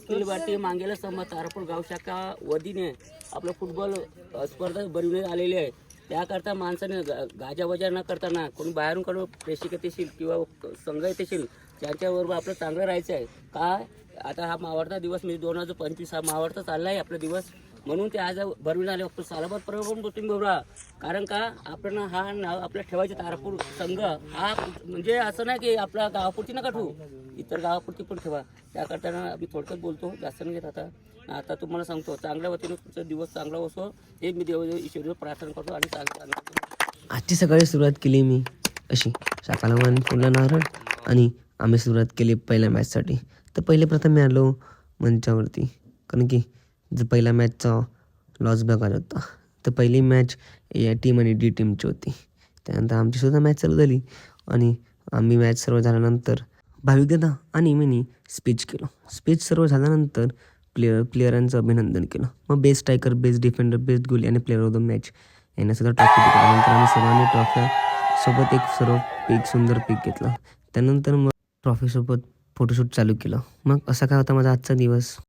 अखिल भारतीय मांगेला समाज तारापूर गाव शाखा वतीने आपलं फुटबॉल स्पर्धा भरवण्यात आलेली आहे. त्याकरता माणसाने गाजावाजा न करताना कोणी बाहेरून कडून प्रेक्षक येतील किंवा संघ येतील त्यांच्याबरोबर आपलं चांगलं राहायचं आहे. काय आता हा मावळता दिवस म्हणजे 2025 हा मावळता चालला आहे आपला दिवस, म्हणून ते आज भरवून आले. फक्त सालाबाद पण तुम्ही बघा, कारण का आपण हा नाव आपल्या ठेवायचे तारापूर संघ हा म्हणजे असं नाही की आपल्या गावापुरती नका ठेवू, इतर गावापुरती पण ठेवा. त्याकरता आम्ही थोडक्यात बोलतो, जास्त नाही घेत. आता तुम्हाला सांगतो, चांगल्या वतीनं तुमचा दिवस चांगला असो हे मी ईश्वरावर प्रार्थना करतो. आणि चांगलं आजची सकाळी सुरुवात केली मी अशी सकाळी फुलं नारळ आणि आम्ही सुरुवात केली पहिल्या मॅचसाठी. तर पहिले प्रथम मी आलो मंचावरती, कारण की जर पहिल्या मॅचचा लॉस बघायला होता. तर पहिली मॅच ए टीम आणि डी टीमची होती. त्यानंतर आमचीसुद्धा मॅच चालू झाली आणि आम्ही मॅच सर्व झाल्यानंतर भाविक दादा आणि मी स्पीच केलं. स्पीच सर्व झाल्यानंतर प्लेयरांचं अभिनंदन केलं. मग best striker, best defender, best गोली आणि प्लेअर ऑफ द मॅच यांना सुद्धा ट्रॉफी दिली. नंतर आम्ही सर्वांनी ट्रॉफ्या सोबत एक सर्व सुंदर पीक घेतलं. त्यानंतर मग ट्रॉफीसोबत फोटोशूट चालू केलं. मग असा काय होता माझा आजचा दिवस.